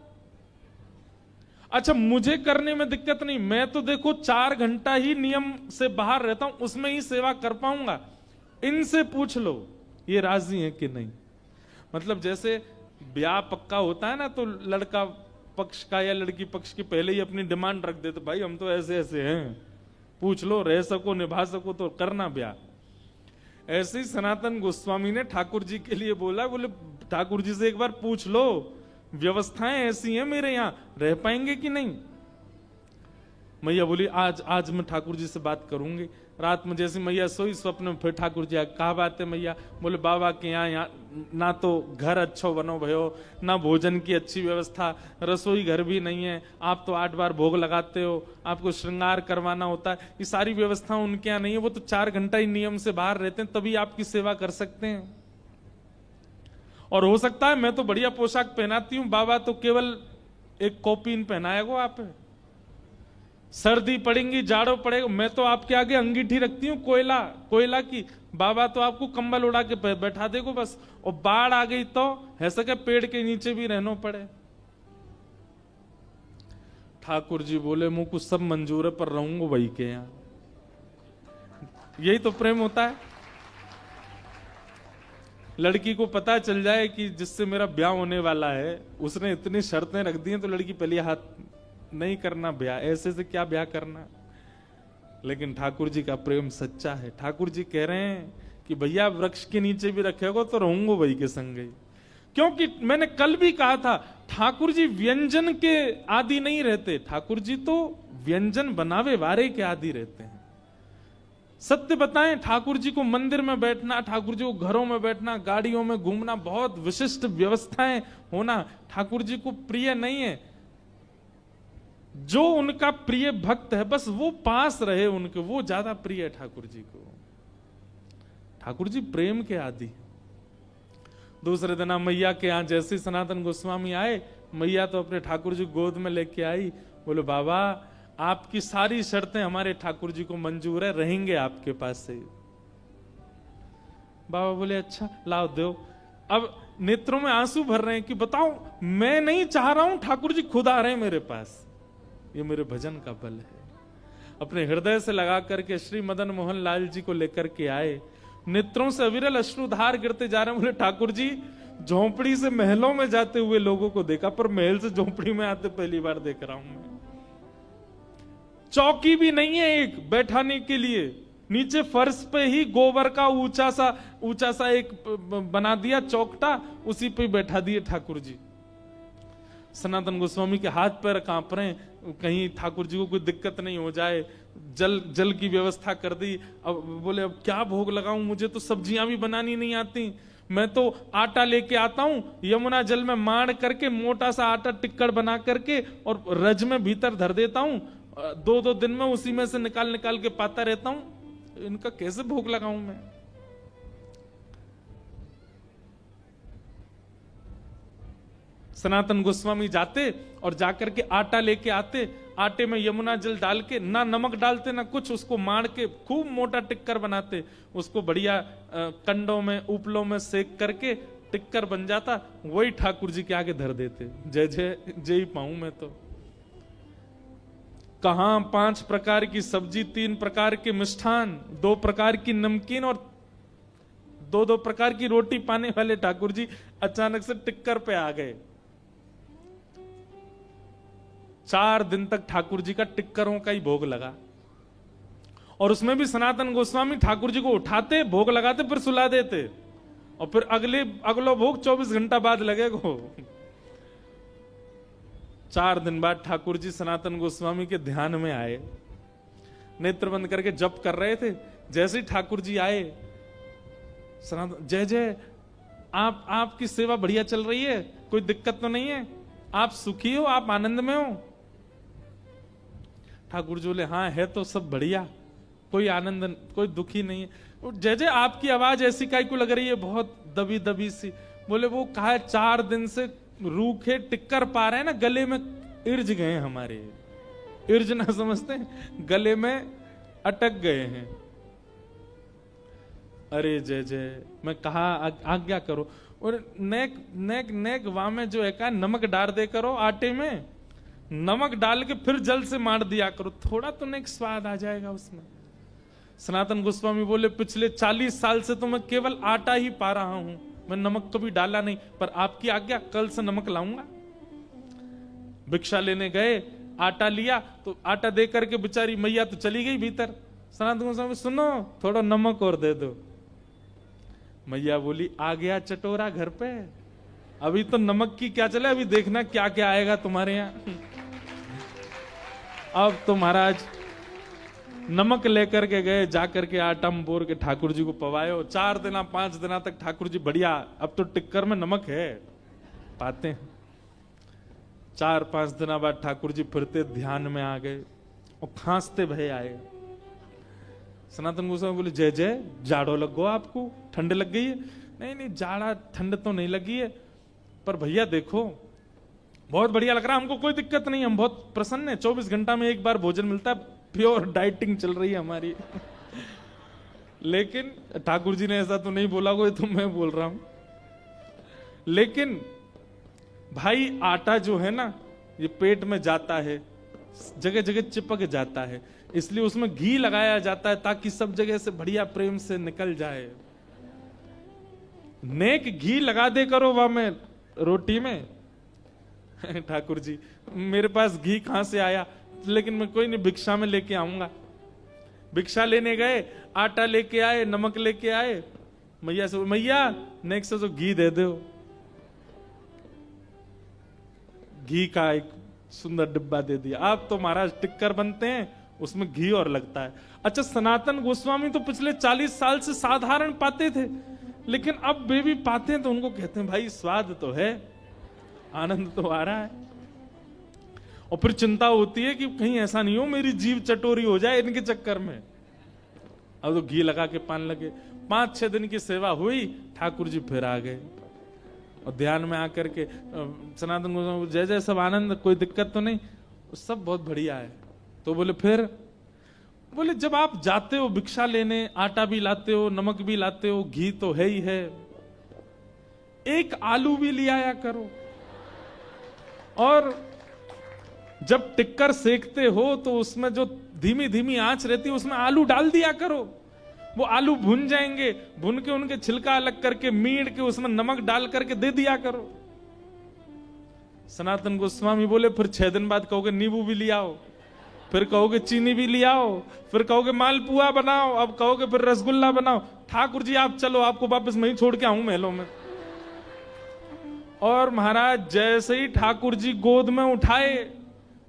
अच्छा मुझे करने में दिक्कत नहीं, मैं तो देखो 4 घंटा ही नियम से बाहर रहता हूं, उसमें ही सेवा कर पाऊंगा, इनसे पूछ लो ये राजी है कि नहीं। मतलब जैसे ब्याह पक्का होता है ना, तो लड़का पक्ष का या लड़की पक्ष की पहले ही अपनी डिमांड रख देते, भाई हम तो ऐसे ऐसे हैं, पूछ लो, रह सको निभा सको तो करना ब्याह। ऐसे ही सनातन गोस्वामी ने ठाकुर जी के लिए बोला, बोले ठाकुर जी से एक बार पूछ लो, व्यवस्थाएं ऐसी हैं मेरे यहां, रह पाएंगे कि नहीं। मैया बोली आज मैं ठाकुर जी से बात करूंगी। रात में जैसे मैया सोई, स्वप्न में फिर ठाकुर जी कहा बात है मैया। बोले बाबा के यहाँ ना तो घर अच्छो बनो भयो, ना भोजन की अच्छी व्यवस्था, रसोई घर भी नहीं है, आप तो 8 बार भोग लगाते हो, आपको श्रृंगार करवाना होता है, ये सारी व्यवस्था उनके यहाँ नहीं है। वो तो 4 घंटा ही नियम से बाहर रहते हैं, तभी आपकी सेवा कर सकते हैं। और हो सकता है मैं तो बढ़िया पोशाक पहनाती हूँ, बाबा तो केवल एक कॉपीन पहनाएगा आप, सर्दी पड़ेगी जाड़ो पड़ेगा, मैं तो आपके आगे अंगीठी रखती हूँ कोयला की, बाबा तो आपको कंबल उड़ा के बैठा देगो बस। और बाढ़ आ गई तो है सके पेड़ के नीचे भी रहना पड़े। ठाकुर जी बोले मुझको सब मंजूर है, पर रहूंगा वही के यहाँ। यही तो प्रेम होता है। लड़की को पता चल जाए कि जिससे मेरा ब्याह होने वाला है उसने इतनी शर्तें रख दी हैं, तो लड़की पहले हाथ नहीं करना ब्याह, ऐसे से क्या ब्याह करना। लेकिन ठाकुर जी का प्रेम सच्चा है। ठाकुर जी कह रहे हैं कि भैया वृक्ष के नीचे भी रखेगो तो रहूंगा वही के संग ही। क्योंकि मैंने कल भी कहा था, ठाकुर जी व्यंजन के आदि नहीं रहते, ठाकुर जी तो व्यंजन बनावे वारे के आदि रहते हैं। सत्य बताएं, ठाकुर जी को मंदिर में बैठना, ठाकुर जी को घरों में बैठना, गाड़ियों में घूमना, बहुत विशिष्ट व्यवस्थाएं होना ठाकुर जी को प्रिय नहीं है। जो उनका प्रिय भक्त है बस वो पास रहे उनके, वो ज्यादा प्रिय है ठाकुर जी को। ठाकुर जी प्रेम के आदि। दूसरे दिन मैया के यहां जैसे सनातन गोस्वामी आए, मैया तो अपने ठाकुर जी गोद में लेके आई। बोले बाबा आपकी सारी शर्तें हमारे ठाकुर जी को मंजूर है, रहेंगे आपके पास से। बाबा बोले अच्छा लाओ दो। अब नेत्रों में आंसू भर रहे हैं कि बताओ मैं नहीं चाह रहा हूं, ठाकुर जी खुद आ रहे हैं मेरे पास। ये मेरे भजन का बल है। अपने हृदय से लगा करके श्री मदन मोहन लाल जी को लेकर के आए, नेत्रों से अविरल अश्रुधार गिरते जा रहे हैं। बोले ठाकुर जी झोंपड़ी से महलों में जाते हुए लोगों को देखा, पर महल से झोंपड़ी में आते पहली बार देख रहा हूं मैं। चौकी भी नहीं है एक बैठाने के लिए, नीचे फर्श पे ही गोबर का ऊंचा सा एक बना दिया चौकटा, उसी पे बैठा दिए ठाकुर जी। सनातन गोस्वामी के हाथ पैर कांप रहे हैं, कहीं ठाकुर जी को कोई दिक्कत नहीं हो जाए। जल की व्यवस्था कर दी। अब बोले अब क्या भोग लगाऊं, मुझे तो सब्जियां भी बनानी नहीं आती, मैं तो आटा लेके आता हूं, यमुना जल में माड़ करके मोटा सा आटा टिक्कड़ बना करके और रज में भीतर धर देता हूं, 2-2 दिन में उसी में से निकाल के पाता रहता हूं, इनका कैसे भोग लगाऊं मैं। सनातन गोस्वामी जाते और जाकर के आटा लेके आते, आटे में यमुना जल डाल के, ना नमक डालते ना कुछ, उसको मार के खूब मोटा टिक्कर बनाते, उसको बढ़िया कंडों में उपलों में सेक करके टिक्कर बन जाता, वही ठाकुर जी के आगे धर देते। जय जय जय ही पाऊं मैं तो। कहां 5 प्रकार की सब्जी, 3 प्रकार के मिष्ठान, 2 प्रकार की नमकीन और 2-2 प्रकार की रोटी पाने वाले ठाकुर जी अचानक से टिक्कर पे आ गए। 4 दिन तक ठाकुर जी का टिक्करों का ही भोग लगा। और उसमें भी सनातन गोस्वामी ठाकुर जी को उठाते, भोग लगाते, फिर सुला देते, और फिर अगलो भोग 24 घंटा बाद लगेगा। 4 दिन बाद ठाकुर जी सनातन गोस्वामी के ध्यान में आए, नेत्र बंद करके जप कर रहे थे। जैसे ही ठाकुर जी आए, सनातन जय जय, आपकी सेवा बढ़िया चल रही है, कोई दिक्कत तो नहीं है, आप सुखी हो, आप आनंद में हो। ठाकुर जी बोले हाँ है तो सब बढ़िया, कोई आनंद कोई दुखी नहीं है। जय जय आपकी आवाज ऐसी काहे को लग रही है, बहुत दबी दबी सी। बोले वो कहा 4 दिन से रूखे टिक्कर पा रहे हैं ना, गले में इर्ज गए हमारे, इर्ज ना समझते, गले में अटक गए हैं। अरे जय जय, मैं कहा आज्ञा करो। और नेक वाह में जो है का नमक डाल दे करो, आटे में नमक डाल के फिर जल से मार दिया करो, थोड़ा तो नेक स्वाद आ जाएगा उसमें। सनातन गोस्वामी बोले पिछले 40 साल से तो मैं केवल आटा ही पा रहा हूं, मैं नमक कभी डाला नहीं, पर आपकी आज्ञा कल से नमक लाऊंगा। भिक्षा लेने गए, आटा लिया तो आटा दे करके बेचारी मैया तो चली गई भीतर। सनातन गोस्वामी सुनो थोड़ा नमक और दे दो। मैया बोली आ गया चटोरा घर पे, अभी तो नमक की क्या चले, अभी देखना क्या क्या आएगा तुम्हारे यहाँ। अब तो महाराज नमक लेकर के गए, जाकर के आटा में बोर के ठाकुर जी को पवायो। 4 दिन 5 दिन तक ठाकुर जी बढ़िया, अब तो टिक्कर में नमक है पाते हैं। 4-5 दिन बाद ठाकुर जी फिरते ध्यान में आ गए और खांसते भय आए। सनातन गोस्वामी बोले जय जय, जाड़ो लग गो आपको, ठंड लग गई है? नहीं नहीं जाड़ा ठंड तो नहीं लगी है, पर भैया देखो बहुत बढ़िया लग रहा है, हमको कोई दिक्कत नहीं, हम बहुत प्रसन्न है। 24 घंटा में एक बार भोजन मिलता है, प्योर डाइटिंग चल रही है हमारी। लेकिन ठाकुर जी ने ऐसा तो नहीं बोला, कोई तो मैं बोल रहा हूं। लेकिन भाई आटा जो है ना ये पेट में जाता है, जगह जगह चिपक जाता है, इसलिए उसमें घी लगाया जाता है ताकि सब जगह से बढ़िया प्रेम से निकल जाए। नेक घी लगा दे करो वहां में रोटी में। ठाकुर जी मेरे पास घी कहां से आया, लेकिन मैं कोई नहीं भिक्षा में लेके आऊंगा। भिक्षा लेने गए, आटा लेके आए, नमक लेके आए। मैया से मैया नेक्स्ट से तो घी दे दो। घी का एक सुंदर डिब्बा दे दिया। आप तो महाराज टिक्कर बनते हैं उसमें घी और लगता है। अच्छा सनातन गोस्वामी तो पिछले 40 साल से साधारण पाते थे, लेकिन अब वे भी पाते हैं तो उनको कहते हैं भाई स्वाद तो है, आनंद तो आ रहा है। और फिर चिंता होती है कि कहीं ऐसा नहीं हो मेरी जीभ चटोरी हो जाए इनके चक्कर में। अब तो घी लगा के पान लगे। 5-6 दिन की सेवा हुई, ठाकुर जी फिर आ गए और ध्यान में आकर के सनातन गोस्वामी जय जय, सब आनंद, कोई दिक्कत तो नहीं, सब बहुत बढ़िया है। तो बोले फिर, बोले जब आप जाते हो भिक्षा लेने, आटा भी लाते हो, नमक भी लाते हो, घी तो है ही है, एक आलू भी ले आया करो। और जब टिक्कर सेकते हो तो उसमें जो धीमी धीमी आंच रहती है उसमें आलू डाल दिया करो, वो आलू भुन जाएंगे, भुन के उनके छिलका अलग करके मीड़ के उसमें नमक डाल करके दे दिया करो। सनातन गोस्वामी बोले फिर 6 दिन बाद कहोगे नींबू भी ले आओ, फिर कहोगे चीनी भी ले आओ, फिर कहोगे मालपुआ बनाओ, अब कहोगे फिर रसगुल्ला बनाओ। ठाकुर जी आप चलो, आपको वापस मैं ही छोड़ के आऊं महलों में। और महाराज जैसे ही ठाकुर जी गोद में उठाए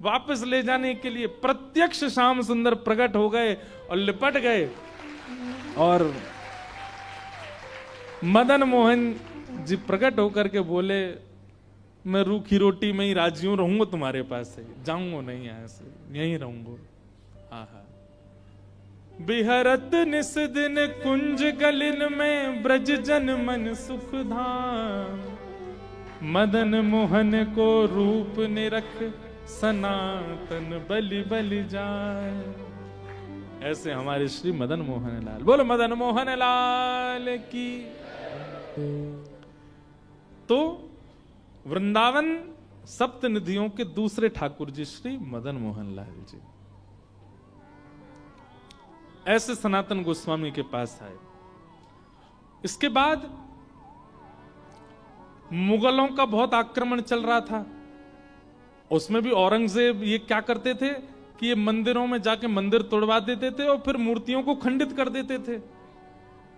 वापस ले जाने के लिए, प्रत्यक्ष श्याम सुंदर प्रकट हो गए और लिपट गए। और मदन मोहन जी प्रकट होकर के बोले मैं रूखी रोटी में ही राजी हूं, रहूंगा तुम्हारे पास से, जाऊंगा नहीं यहाँ से, यहीं रहूंगा। आहा बिहरत निस दिन कुंज गलिन में, ब्रज जन मन सुख धाम, मदन मोहन को रूप निरख, सनातन बलि बलि जाए। ऐसे हमारे श्री मदन मोहन लाल, बोलो मदन मोहन लाल की। तो वृंदावन सप्त निधियों के दूसरे ठाकुर जी श्री मदन मोहन लाल जी ऐसे सनातन गोस्वामी के पास आए। इसके बाद मुगलों का बहुत आक्रमण चल रहा था, उसमें भी औरंगजेब ये क्या करते थे कि ये मंदिरों में जाके मंदिर तोड़वा देते थे और फिर मूर्तियों को खंडित कर देते थे,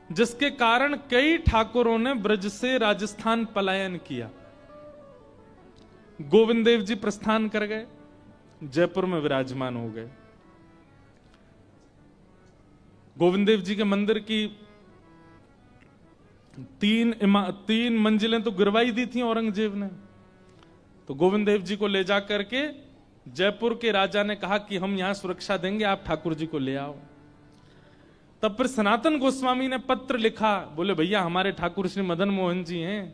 जिसके कारण कई ठाकुरों ने ब्रज से राजस्थान पलायन किया। गोविंद देव जी प्रस्थान कर गए, जयपुर में विराजमान हो गए। गोविंद देव जी के मंदिर की 3 मंजिलें तो गिरवाई दी थी औरंगजेब ने। तो गोविंद देव जी को ले जा करके जयपुर के राजा ने कहा कि हम यहां सुरक्षा देंगे, आप ठाकुर जी को ले आओ। तब फिर सनातन गोस्वामी ने पत्र लिखा, बोले भैया हमारे ठाकुर श्री मदन मोहन जी हैं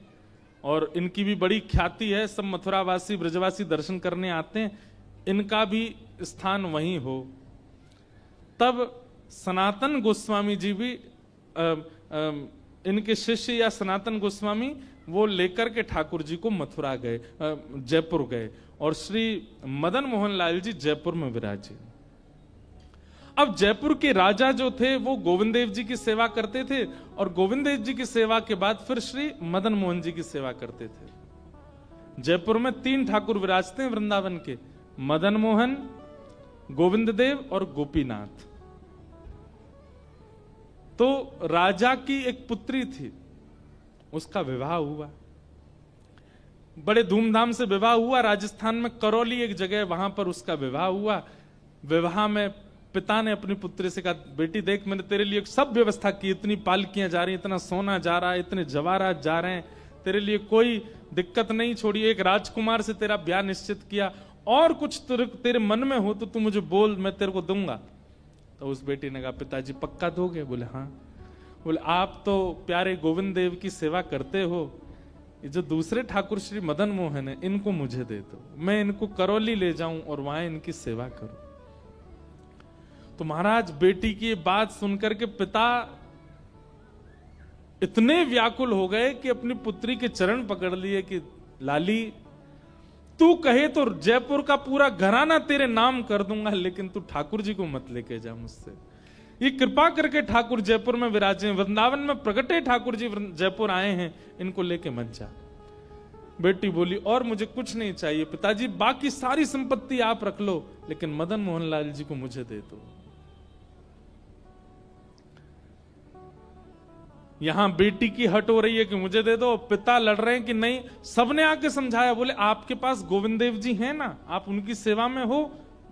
और इनकी भी बड़ी ख्याति है, सब मथुरावासी ब्रजवासी दर्शन करने आते हैं, इनका भी स्थान वहीं हो। तब सनातन गोस्वामी जी भी इनके शिष्य या सनातन गोस्वामी वो लेकर के ठाकुर जी को मथुरा गए, जयपुर गए और श्री मदन मोहन लाल जी जयपुर में विराजे। अब जयपुर के राजा जो थे वो गोविंद देव जी की सेवा करते थे और गोविंद देव जी की सेवा के बाद फिर श्री मदन मोहन जी की सेवा करते थे। जयपुर में 3 ठाकुर विराजते हैं वृंदावन के, मदन मोहन, गोविंद देव और गोपीनाथ। तो राजा की एक पुत्री थी, उसका विवाह हुआ, बड़े धूमधाम से विवाह हुआ। राजस्थान में करौली एक जगह, वहां पर उसका विवाह हुआ। विवाह में पिता ने अपनी पुत्री से कहा, बेटी देख मैंने तेरे लिए सब व्यवस्था की, इतनी पालकियां जा रही, इतना सोना जा रहा है, इतने जवाहरात जा रहे हैं, तेरे लिए कोई दिक्कत नहीं छोड़ी, एक राजकुमार से तेरा ब्याह निश्चित किया, और कुछ तेरे मन में हो तो तू मुझे बोल, मैं तेरे को दूंगा। तो उस बेटी ने कहा, पिताजी पक्का दोगे? बोले हाँ। बोले आप तो प्यारे गोविंद देव की सेवा करते हो, ये जो दूसरे ठाकुर श्री मदन मोहन है इनको मुझे दे दो, मैं इनको करौली ले जाऊं और वहां इनकी सेवा करूं। तो महाराज बेटी की ये बात सुनकर के पिता इतने व्याकुल हो गए कि अपनी पुत्री के चरण पकड़ लिए कि लाली तू कहे तो जयपुर का पूरा घराना तेरे नाम कर दूंगा, लेकिन तू ठाकुर जी को मत लेके जा मुझसे। ये कृपा करके ठाकुर जयपुर में विराजे, वृंदावन में प्रगटे ठाकुर जी जयपुर आए हैं, इनको लेके मत जा। बेटी बोली और मुझे कुछ नहीं चाहिए पिताजी, बाकी सारी संपत्ति आप रख लो, लेकिन मदन मोहन लाल जी को मुझे दे दो। यहां बेटी की हट हो रही है कि मुझे दे दो, पिता लड़ रहे हैं कि नहीं। सबने आके समझाया, बोले आपके पास गोविंद देव जी हैं ना, आप उनकी सेवा में हो,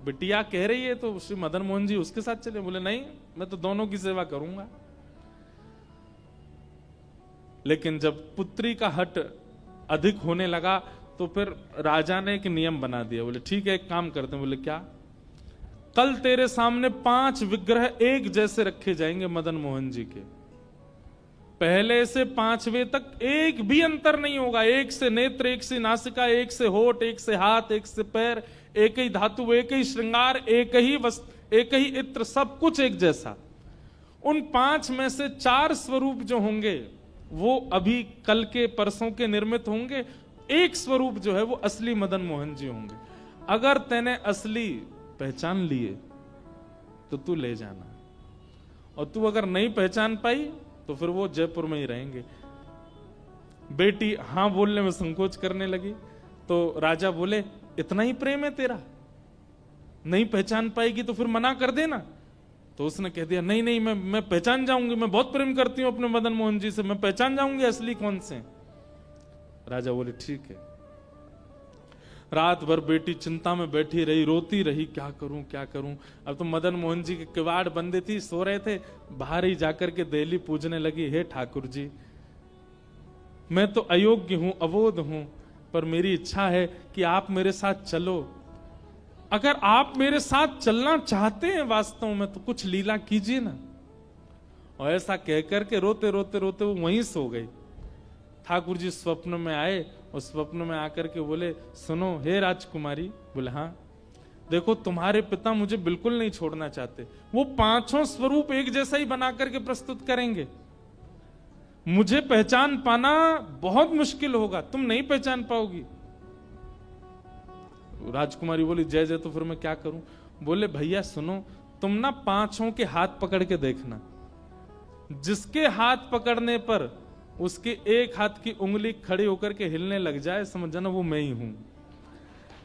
बिटिया कह रही है तो श्री मदन मोहन जी उसके साथ चले। बोले नहीं, मैं तो दोनों की सेवा करूंगा। लेकिन जब पुत्री का हट अधिक होने लगा तो फिर राजा ने एक नियम बना दिया। बोले ठीक है, एक काम करते हैं। बोले क्या? कल तेरे सामने 5 विग्रह एक जैसे रखे जाएंगे मदन मोहन जी के, पहले से 5वें तक एक भी अंतर नहीं होगा। एक से नेत्र, एक से नासिका, एक से होठ, एक से हाथ, एक से पैर, एक ही धातु, एक ही श्रृंगार, एक ही वस्त्र, एक ही इत्र, सब कुछ एक जैसा। उन 5 में से 4 स्वरूप जो होंगे वो अभी कल के परसों के निर्मित होंगे, एक स्वरूप जो है वो असली मदन मोहन जी होंगे। अगर तैने असली पहचान लिए तो तू ले जाना, और तू अगर नहीं पहचान पाई तो फिर वो जयपुर में ही रहेंगे। बेटी हां बोलने में संकोच करने लगी तो राजा बोले, इतना ही प्रेम है तेरा, नहीं पहचान पाएगी तो फिर मना कर देना। तो उसने कह दिया, नहीं नहीं, मैं पहचान जाऊंगी, मैं बहुत प्रेम करती हूं अपने मदन मोहन जी से, मैं पहचान जाऊंगी असली कौन से। राजा बोले ठीक है। रात भर बेटी चिंता में बैठी रही, रोती रही, क्या करूं क्या करूं। अब तो मदन मोहन जी के किवाड़ बंदे थी, सो रहे थे, बाहर ही जाकर के देली पूजने लगी, हे ठाकुर जी मैं तो अयोग्य हूं, अबोध हूं, पर मेरी इच्छा है कि आप मेरे साथ चलो। अगर आप मेरे साथ चलना चाहते हैं वास्तव में तो कुछ लीला कीजिए ना। और ऐसा कहकर के रोते रोते रोते वो वहीं सो गई। ठाकुर जी स्वप्न में आए और स्वप्न में आकर के बोले, सुनो हे राजकुमारी। बोले हाँ। देखो तुम्हारे पिता मुझे बिल्कुल नहीं छोड़ना चाहते, वो 5 स्वरूप एक जैसा ही बना करके प्रस्तुत करेंगे, मुझे पहचान पाना बहुत मुश्किल होगा, तुम नहीं पहचान पाओगी। राजकुमारी बोली, जय जय, तो फिर मैं क्या करूं? बोले भैया सुनो, तुम ना 5 के हाथ पकड़ के देखना, जिसके हाथ पकड़ने पर उसके एक हाथ की उंगली खड़ी होकर के हिलने लग जाए, समझ जाना वो मैं ही हूं।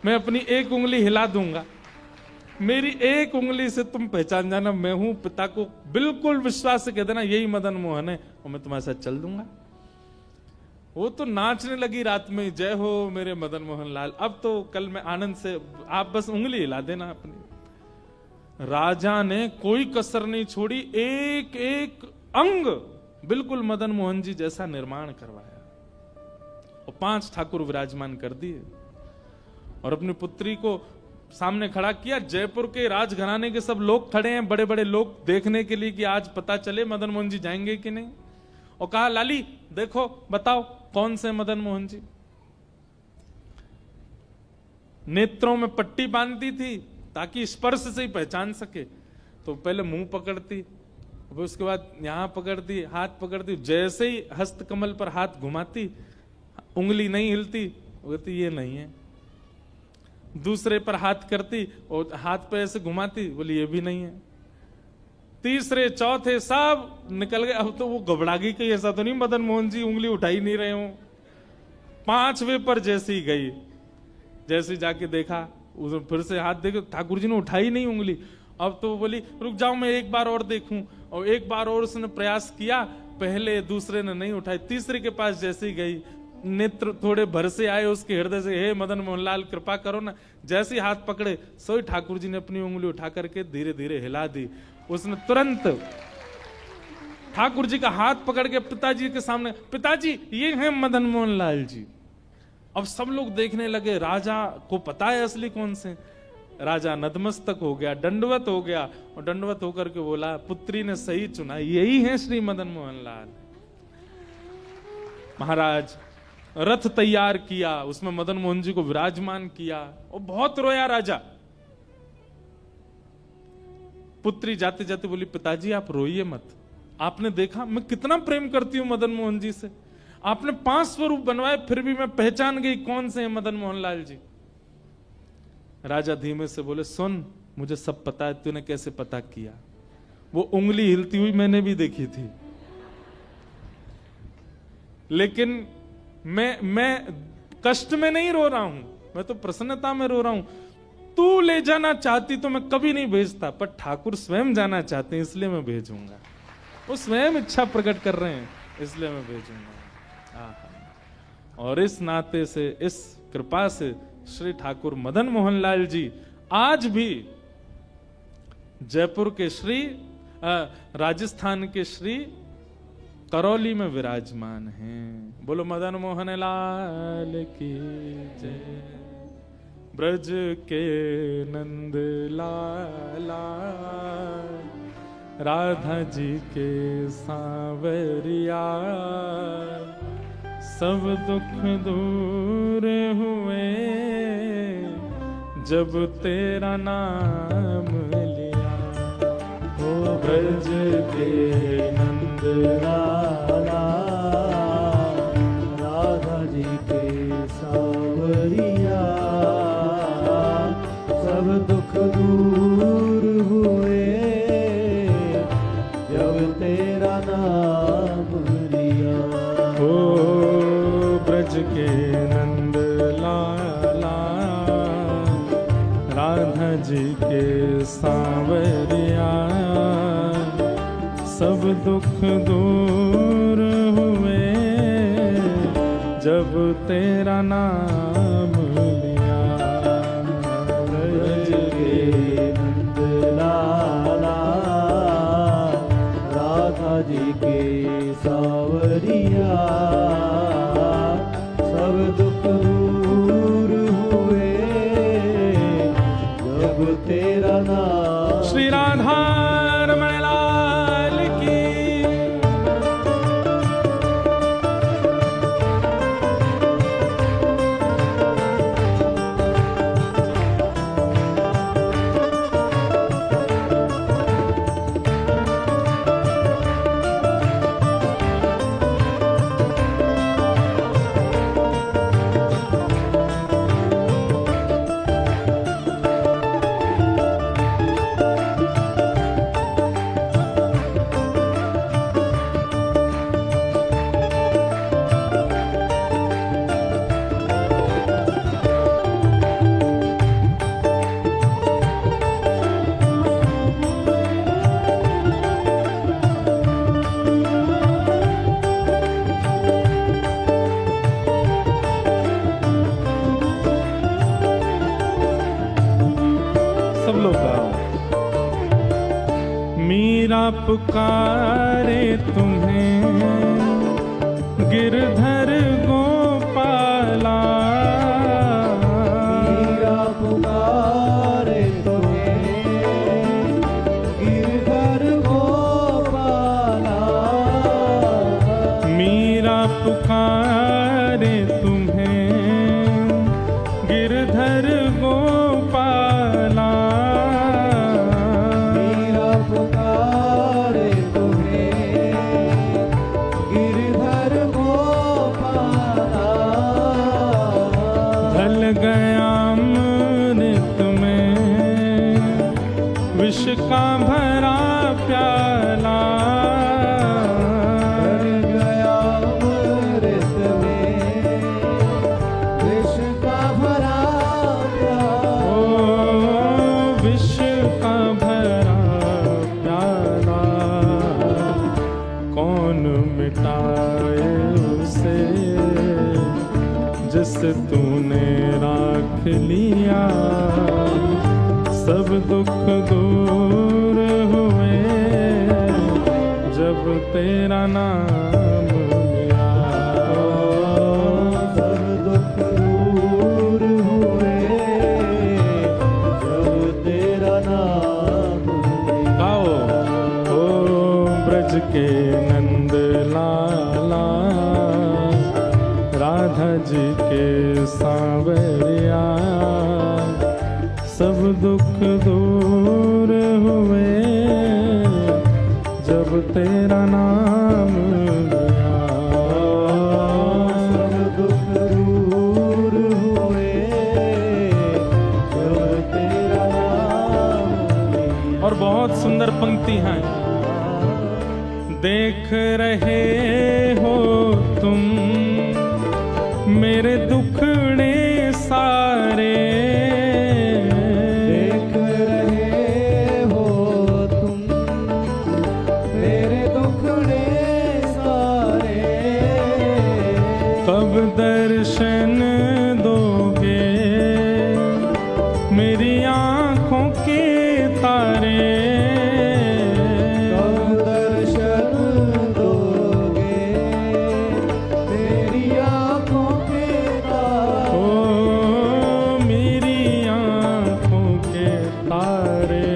मैं अपनी एक उंगली हिला दूंगा, मेरी एक उंगली से तुम पहचान जाना मैं हूं। पिता को बिल्कुल विश्वास से कह देना यही मदन मोहन है, और मैं तुम्हारे साथ चल दूंगा। वो तो नाचने लगी रात में, जय हो मेरे मदन मोहन लाल, अब तो कल मैं आनंद से, आप बस उंगली हिला देना अपनी। राजा ने कोई कसर नहीं छोड़ी, एक एक अंग बिल्कुल मदन मोहन जी जैसा निर्माण करवाया और 5 ठाकुर विराजमान कर दिए और अपनी पुत्री को सामने खड़ा किया। जयपुर के राजघराने के सब लोग खड़े हैं, बड़े बड़े लोग, देखने के लिए कि आज पता चले मदन मोहन जी जाएंगे कि नहीं। और कहा, लाली देखो बताओ कौन से मदन मोहन जी। नेत्रों में पट्टी बांधती थी ताकि स्पर्श से ही पहचान सके, तो पहले मुंह पकड़ती, उसके बाद यहां पकड़ती, हाथ पकड़ती, जैसे ही हस्त कमल पर हाथ घुमाती, उंगली नहीं हिलती, बोलती ये नहीं है। दूसरे पर हाथ करती और हाथ पे ऐसे घुमाती, बोली ये भी नहीं है। तीसरे चौथे सब निकल गए। अब तो वो घबरा गई कि ऐसा तो नहीं मदन मोहन जी उंगली उठा ही नहीं रहे हो, 5वें पर जैसी गई, जैसे जाके देखा, उसने फिर से हाथ देखो, ठाकुर जी ने उठाई नहीं उंगली। अब तो बोली रुक जाओ मैं एक बार और देखूं, और एक बार और उसने प्रयास किया, पहले दूसरे ने नहीं उठाई, तीसरे के पास जैसी गई, नेत्र थोड़े भर से आए उसके हृदय से, हे मदन मोहन लाल कृपा करो ना, जैसे हाथ पकड़े सोई ठाकुर जी ने अपनी उंगली उठा करके धीरे धीरे हिला दी। उसने तुरंत ठाकुर जी का हाथ पकड़ के पिताजी के सामने, पिताजी ये हैं मदन मोहन लाल जी। अब सब लोग देखने लगे, राजा को पता है असली कौन से। राजा नतमस्तक हो गया, दंडवत हो गया, और दंडवत होकर के बोला पुत्री ने सही चुना, यही है श्री मदन मोहन लाल। महाराज रथ तैयार किया, उसमें मदन मोहन जी को विराजमान किया, और बहुत रोया राजा। पुत्री जाते जाते बोली पिताजी आप रोइए मत, आपने देखा मैं कितना प्रेम करती हूं मदन मोहन जी से, आपने 5 स्वरूप बनवाए फिर भी मैं पहचान गई कौन से हैं मदन मोहन लाल जी। राजा धीमे से बोले सुन, मुझे सब पता है, तूने कैसे पता किया, वो उंगली हिलती हुई मैंने भी देखी थी, लेकिन मैं कष्ट में नहीं रो रहा हूं, मैं तो प्रसन्नता में रो रहा हूं। तू ले जाना चाहती तो मैं कभी नहीं भेजता, पर ठाकुर स्वयं जाना चाहते हैं इसलिए मैं भेजूंगा, वो स्वयं इच्छा प्रकट कर रहे हैं इसलिए मैं भेजूंगा। और इस नाते से, इस कृपा से श्री ठाकुर मदन मोहन लाल जी आज भी जयपुर के श्री राजस्थान के श्री करौली में विराजमान हैं। बोलो मदन मोहन लाल की जय। ब्रज के नंद लाला, राधा जी के सांवरिया, सब दुख दूर हुए जब तेरा नाम लिया। ओ ब्रज के नंद लाला, राधा जी के सांवरिया, सब दुख दूर हुए जब तेरा नाम लिया। ओ ब्रज के नंद लाला, राधा जी के सांवरिया, सब दुख दूर हुए जब तेरा नाम लिया। ब्रज के नंद लाला, राधा जी के सांवरिया, सब दुख दूर हुए जब तेरा नाम। श्री राधा रमण लाल की। मीरा पुकारे तुम्हें गिरधर गोपाला, मीरा पुकारे तुम्हें गिरधर गोपाला, मीरा पुकारे तुम्हें गिरधर गोपाला, गिरधर गोपाला, बस तूने राख लिया, सब दुख दूर हुए जब तेरा नाम लिया। सब दुख दूर हुए जब तेरा नाम लिया। गाओ ओ ब्रज के नंद लाला, राधा जी के सांवरिया, सब दुख दूर हुए जब तेरा नाम लिया। सब दुख दूर हुए जब तेरा नाम लिया। और बहुत सुंदर पंक्ति है। देख रहे हो तुम मेरे दुखड़े सारे, देख रहे हो तुम मेरे दुखड़े सारे, कब दर्शन दोगे मेरी आंखों के तारे। कब दर्शन दोगे मेरी आँखों के तारे। ओ मेरी आंखों के तारे,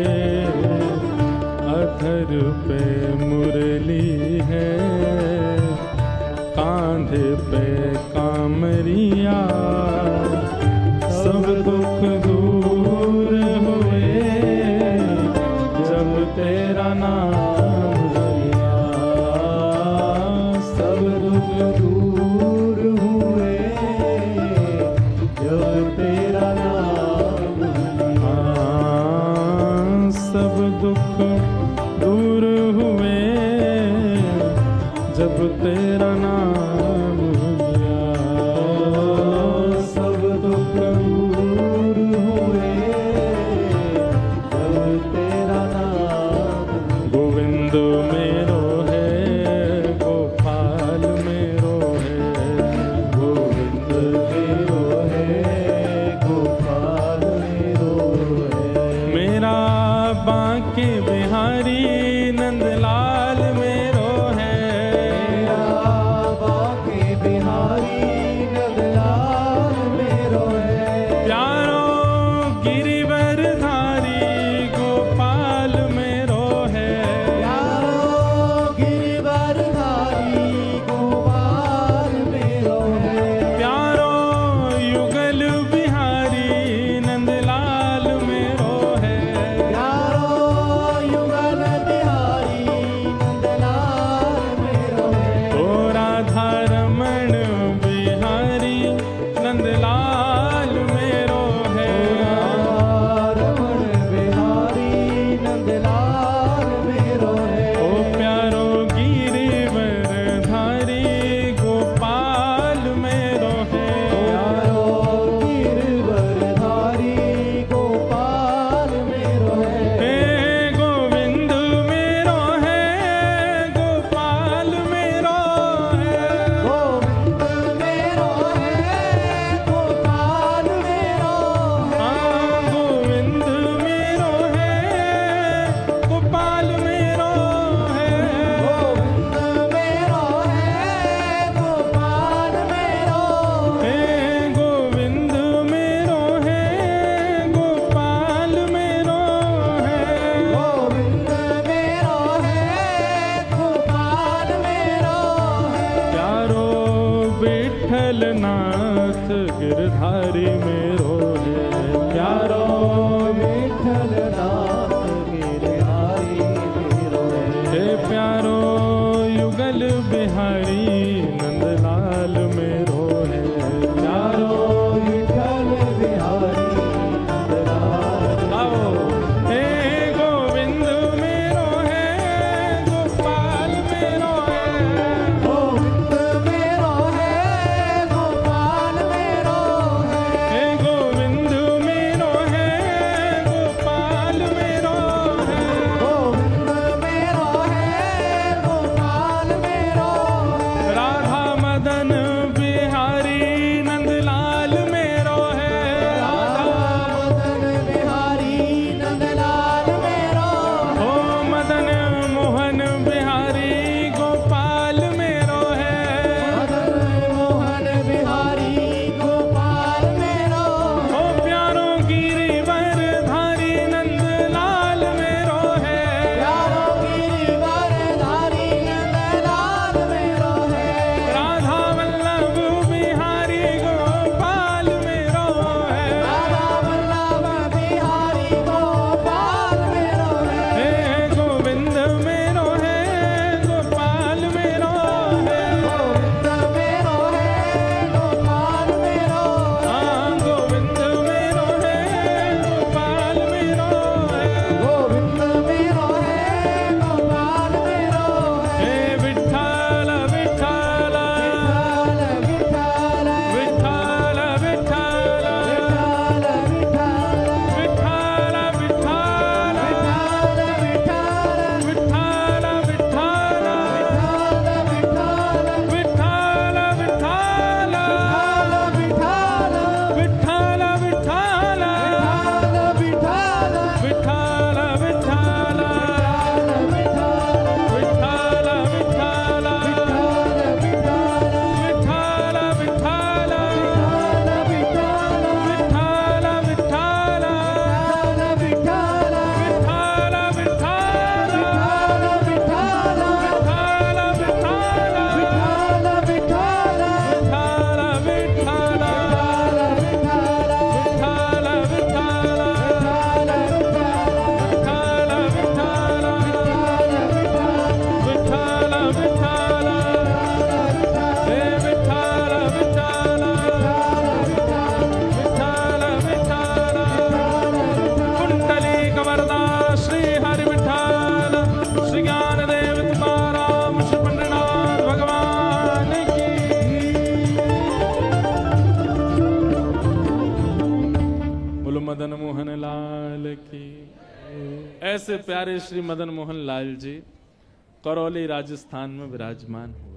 अधर पे मुरली है, कांधे पे कामरिया, सब दुख दूर हुए जब तेरा नाम लिया। सब दुख दूर हुए जब तेरा नाम लिया। सब दुख दूर हुए जब तेरा नाम लिया। सब दुख दूर हुए जब तेरा नाम। गोविंद मेरो है, गोपाल मेरो है, गोविंद मेरो है, गोपाल मेरो है। मेरा बांके बिहारी नंदलाल मेरो है। मेरा बांके बिहारी नंदलाल मेरो है। प्यारो गिरिवरधारी गोपाल मेरो है। प्यारो गिरिवरधारी गोपाल मेरो है। प्यारो युगल बिहारी नंदलाल मेरो है। प्यारो युगल बिहारी नंदलाल मेरो है। ओ राधा रमण बिहारी नंदलाल मेरो है। रमण बिहारी नंदलाल मेरो है। ओ प्यारो गिरिवरधारी गोपाल मेरो है। प्यारो गिरिवरधारी गोपाल मेरो है। हे गोविंद मेरो है, गोपाल मेरो है। गोविंद मेरो है, गोपाल मेरो है। हाँ गोविंद मेरो है, गोपाल मेरो है। गोविंद मेरो है, गोपाल मेरो है। हे गोविंद मेरो है, गोपाल मेरो है। गोविंद मेरो है, गोपाल मेरो है। प्यारो विठल नाथ गिरधारी मेरो है। प्यारो विठ्ठल नाथ गिरधारी मेरो है। हे प्यारो युगल बिहारी नंदलाल मेरो है। प्यारो विठ्ठल बिहारी नंदलाल। आओ हे गोविंद मेरो है, गोपाल मेरो है। गोविंद मेरो है, गोपाल मेरो है। हे गोविंद लाल की। ऐसे प्यारे श्री मदन मोहन लाल जी करौली राजस्थान में विराजमान हुए।